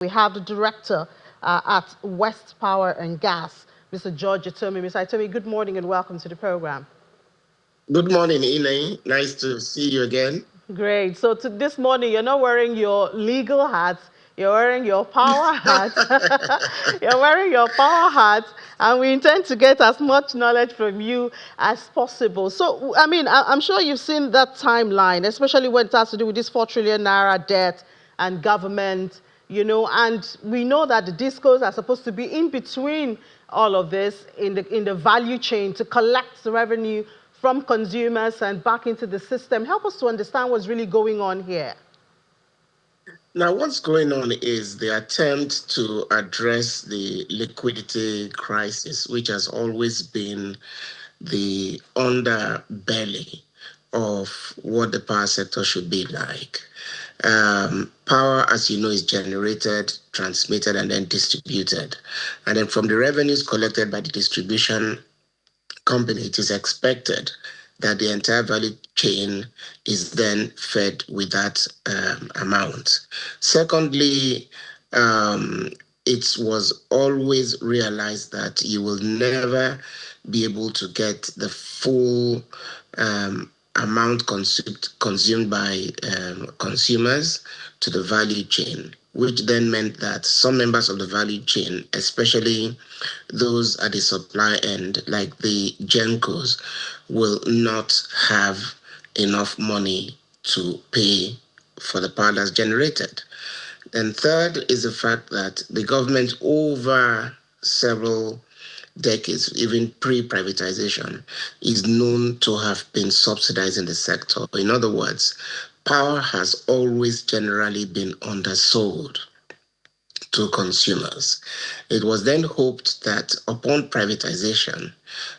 We have the director at West Power and Gas, Mr. George Etomi. Mr. Etomi, good morning and welcome to the program. Good morning, Elaine. Nice to see you again. Great. So this morning, you're not wearing your legal hat. You're wearing your power hat. You're wearing your power hat, and we intend to get as much knowledge from you as possible. So, I mean, I'm sure you've seen that timeline, especially when it has to do with this 4 trillion naira debt and government, and we know that the discos are supposed to be in between all of this in the value chain to collect the revenue from consumers and back into the system. Help us to understand what's really going on here. Now, what's going on is the attempt to address the liquidity crisis, which has always been the underbelly of what the power sector should be like. Power, as you know, is generated, transmitted, and then distributed. And then from the revenues collected by the distribution company, it is expected that the entire value chain is then fed with that amount. Secondly, it was always realized that you will never be able to get the full amount consumed by consumers to the value chain, which then meant that some members of the value chain, especially those at the supply end, like the Gencos, will not have enough money to pay for the power that's generated. And third is the fact that the government, over several decades, even pre-privatization, is known to have been subsidizing the sector. In other words, power has always generally been undersold to consumers. It was then hoped that upon privatization,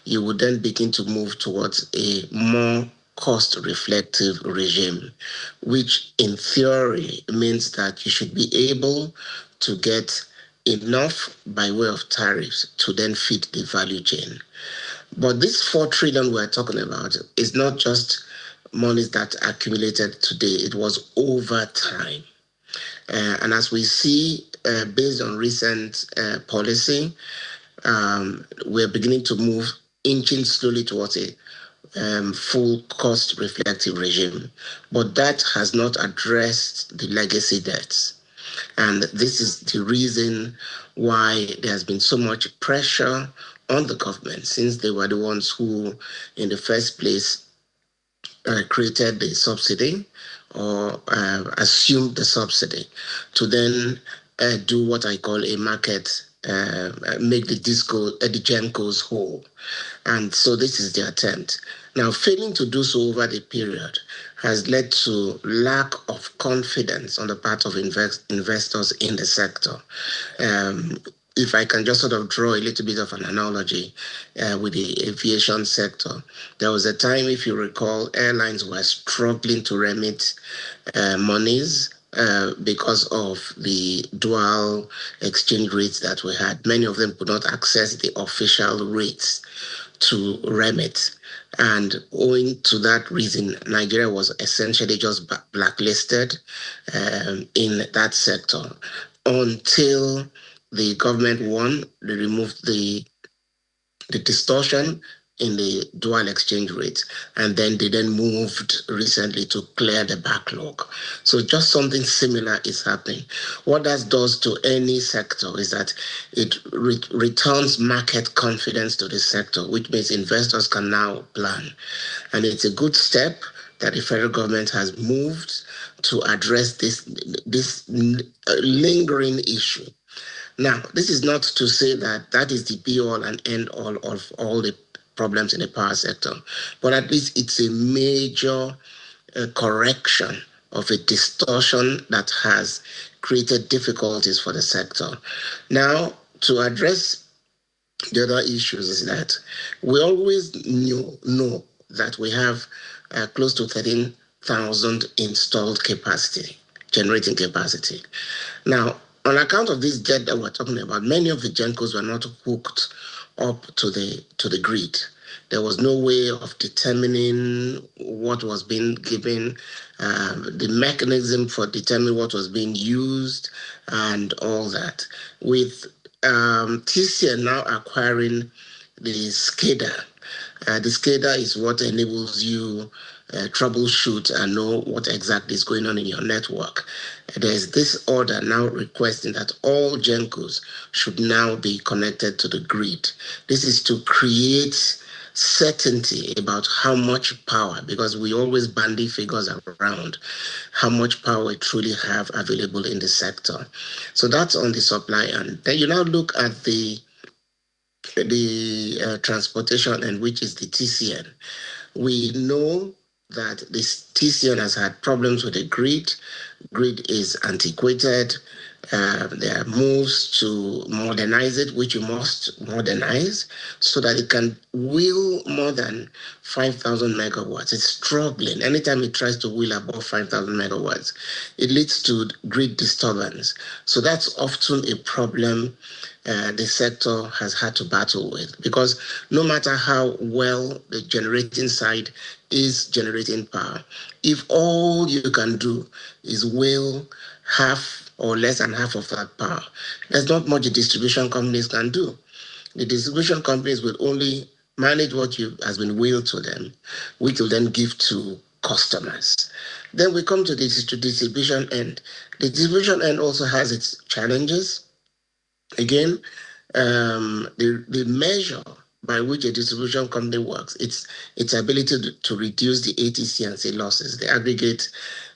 you would then begin to move towards a more cost reflective regime, which in theory means that you should be able to get enough by way of tariffs to then feed the value chain. But this 4 trillion we're talking about is not just monies that accumulated today, it was over time. And as we see, based on recent policy, we're beginning to move, inching slowly towards a full cost reflective regime. But that has not addressed the legacy debts. And this is the reason why there's been so much pressure on the government, since they were the ones who, in the first place, created the subsidy or assumed the subsidy to then do what I call a market, make the Gencos whole. And so this is the attempt. Now, failing to do so over the period has led to lack of confidence on the part of investors in the sector. If I can just sort of draw a little bit of an analogy with the aviation sector, there was a time, if you recall, airlines were struggling to remit monies because of the dual exchange rates that we had. Many of them could not access the official rates to remit. And owing to that reason, Nigeria was essentially just blacklisted in that sector until the government, one, they removed the distortion in the dual exchange rate, and then they then moved recently to clear the backlog. So just something similar is happening. What that does to any sector is that it returns market confidence to the sector, which means investors can now plan. And it's a good step that the federal government has moved to address this lingering issue. Now, this is not to say that that is the be-all and end-all of all the problems in the power sector, but at least it's a major correction of a distortion that has created difficulties for the sector. Now, to address the other issues is that we always know that we have close to 13,000 installed capacity, generating capacity. Now, On account of this jet that we're talking about, many of the gencos were not hooked up to the grid. There was no way of determining what was being given, the mechanism for determining what was being used, and all that. With TCN now acquiring the SCADA, the SCADA is what enables you troubleshoot and know what exactly is going on in your network. There's this order now requesting that all Gencos should now be connected to the grid. This is to create certainty about how much power, because we always bandy figures around how much power we truly have available in the sector. So that's on the supply end. Then you now look at the transportation end, which is the TCN. We know that this TCN has had problems with the grid. Grid is antiquated. There are moves to modernize it, which you must modernize so that it can wheel more than 5,000 megawatts. It's struggling. Anytime it tries to wheel above 5,000 megawatts, it leads to grid disturbance. So that's often a problem the sector has had to battle with, because no matter how well the generating side is generating power, if all you can do is wheel half or less than half of that power, there's not much the distribution companies can do. The distribution companies will only manage what has been willed to them, which will then give to customers. Then we come to the distribution end. The distribution end also has its challenges. Again, the measure by which a distribution company works, its ability to reduce the ATC and C losses, the aggregate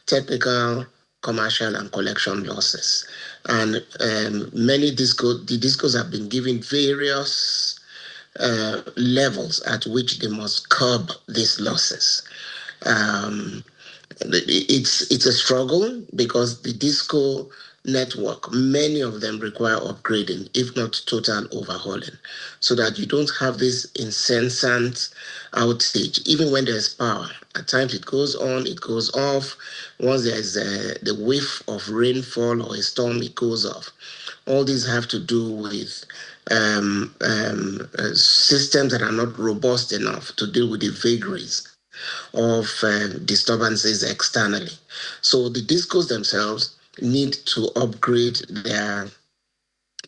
technical, commercial, and collection losses. And the discos have been given various levels at which they must curb these losses. Um, it's a struggle because the disco network, many of them require upgrading, if not total overhauling, so that you don't have this incessant outage. Even when there's power, at times it goes on, it goes off. Once there's the whiff of rainfall or a storm, it goes off. All these have to do with systems that are not robust enough to deal with the vagaries of disturbances externally. So the discos themselves need to upgrade their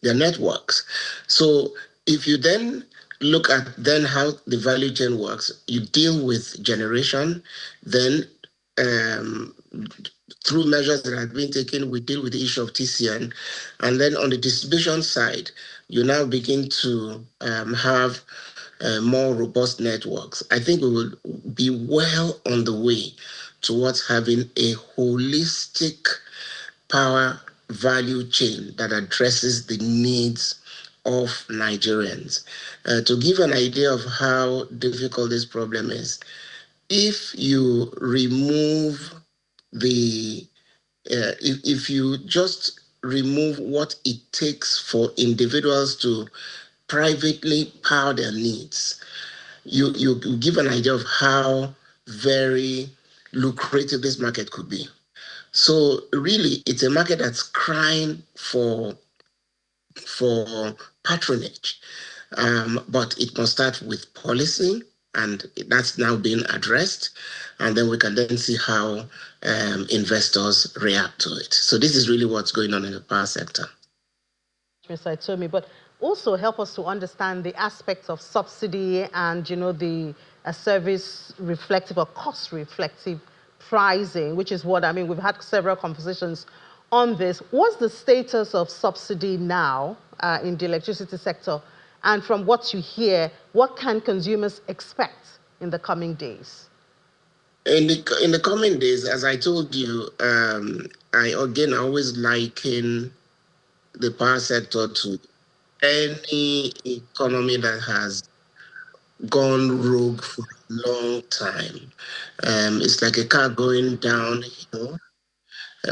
networks. So if you then look at then how the value chain works, you deal with generation, then um, through measures that have been taken, we deal with the issue of TCN. And then on the distribution side, you now begin to have more robust networks. I think we will be well on the way towards having a holistic power value chain that addresses the needs of Nigerians. To give an idea of how difficult this problem is, if you remove if you just remove what it takes for individuals to privately power their needs, you give an idea of how very lucrative this market could be. So really, it's a market that's crying for patronage, but it must start with policy, and that's now being addressed, and then we can then see how investors react to it. So this is really what's going on in the power sector. Mr. Etomi, but also help us to understand the aspects of subsidy and, the service reflective or cost reflective pricing, which is what, I mean, we've had several conversations on this. What's the status of subsidy now in the electricity sector? And from what you hear, what can consumers expect in the coming days? In the coming days, as I told you, I always liken the power sector to any economy that has gone rogue for a long time. It's like a car going downhill.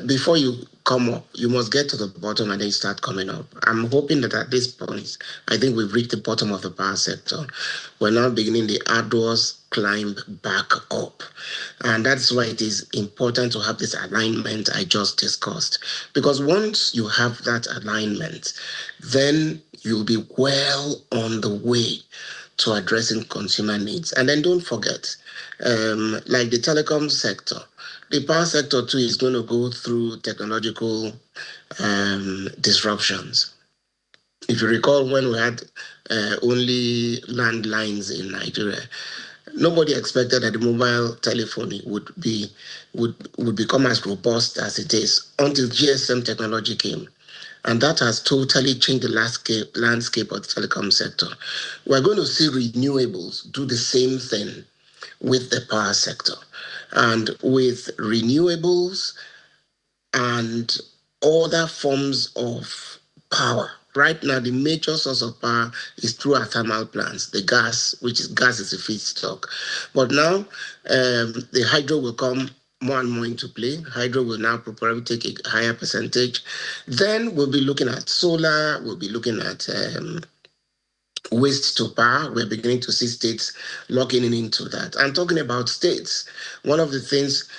before you come up, you must get to the bottom and then start coming up. I'm hoping that at this point, I think we've reached the bottom of the power sector. We're now beginning the arduous climb back up. And that's why it is important to have this alignment I just discussed. Because once you have that alignment, then you'll be well on the way to addressing consumer needs. And then don't forget, like the telecom sector, the power sector too is going to go through technological disruptions. If you recall, when we had only landlines in Nigeria, nobody expected that the mobile telephony would become as robust as it is until GSM technology came. And that has totally changed the landscape of the telecom sector. We're going to see renewables do the same thing with the power sector. And with renewables and other forms of power. Right now, the major source of power is through our thermal plants, the gas, which is gas is a feedstock. But now, the hydro will come more and more into play. Hydro will now probably take a higher percentage. Then we'll be looking at solar, we'll be looking at waste to power. We're beginning to see states locking into that. I'm talking about states. One of the things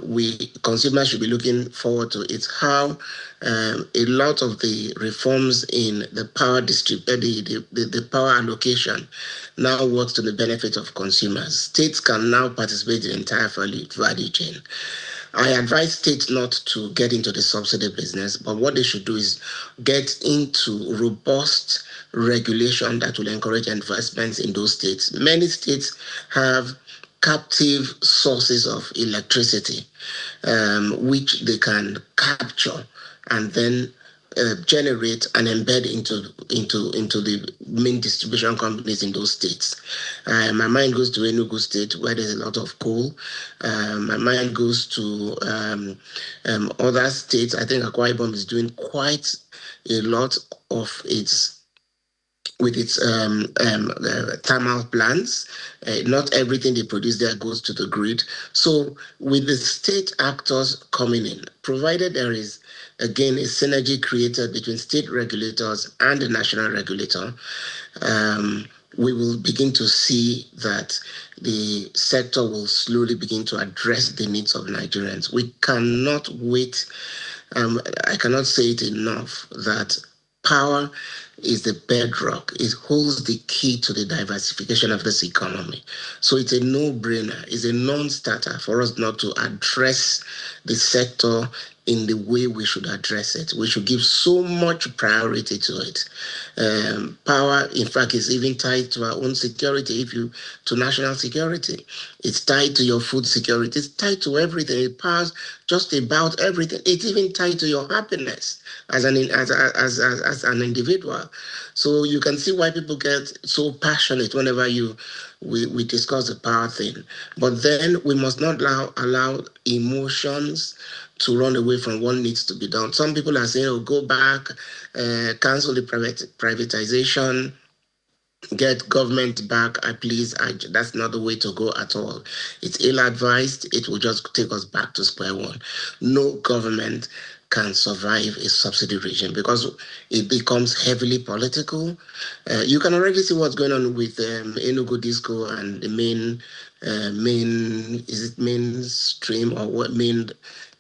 we consumers should be looking forward to is how a lot of the reforms in the power the power allocation now works to the benefit of consumers. States can now participate in the entire value chain. I advise states not to get into the subsidy business, but what they should do is get into robust regulation that will encourage investments in those states. Many states have captive sources of electricity, which they can capture and then generate and embed into the main distribution companies in those states. My mind goes to Enugu State, where there's a lot of coal. My mind goes to other states. I think Akwa Ibom is doing quite a lot of its with its thermal plants. Not everything they produce there goes to the grid. So, with the state actors coming in, provided there is again a synergy created between state regulators and the national regulator, um, we will begin to see that the sector will slowly begin to address the needs of Nigerians. We cannot wait. I cannot say it enough that power is the bedrock. It holds the key to the diversification of this economy. So it's a no-brainer. It's a non-starter for us not to address the sector in the way we should address it. We should give so much priority to it. Power, in fact, is even tied to our own security. To national security, it's tied to your food security. It's tied to everything. It powers just about everything. It's even tied to your happiness as an individual. So you can see why people get so passionate whenever we discuss the power thing. But then we must not allow emotions to run away from what needs to be done. Some people are saying, "Oh, go back, cancel the privatization." Get government back, please. That's not the way to go at all. It's ill-advised. It will just take us back to square one. No government can survive a subsidy regime because it becomes heavily political. You can already see what's going on with Enugu Disco and the main is it mainstream or what main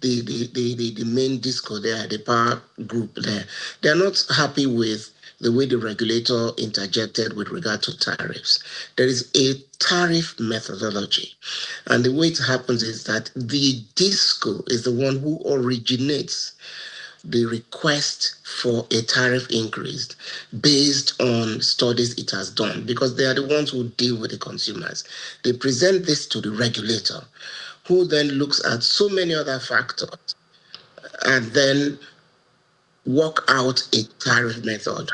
the main disco there, the power group there. They're not happy with the way the regulator interjected with regard to tariffs. There is a tariff methodology. And the way it happens is that the DISCO is the one who originates the request for a tariff increase based on studies it has done because they are the ones who deal with the consumers. They present this to the regulator, who then looks at so many other factors and then work out a tariff method.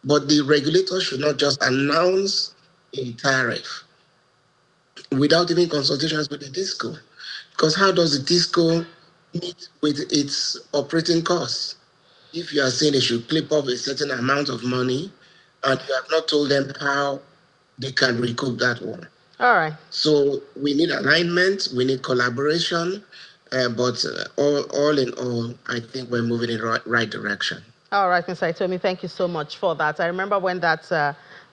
But the regulator should not just announce a tariff without even consultations with the DISCO. Because how does the DISCO meet with its operating costs? If you are saying they should clip off a certain amount of money and you have not told them how they can recoup that one. All right. So we need alignment, we need collaboration, But all in all, I think we're moving in the right direction. All right, Mr. Etomi, thank you so much for that. I remember when that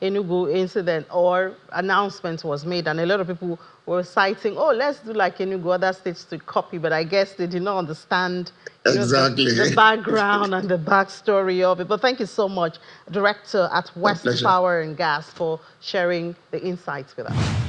Enugu incident or announcement was made, and a lot of people were citing, oh, let's do like Enugu, other states to copy, but I guess they did not understand, Exactly. the background and the backstory of it. But thank you so much, Director at West Power and Gas, for sharing the insights with us.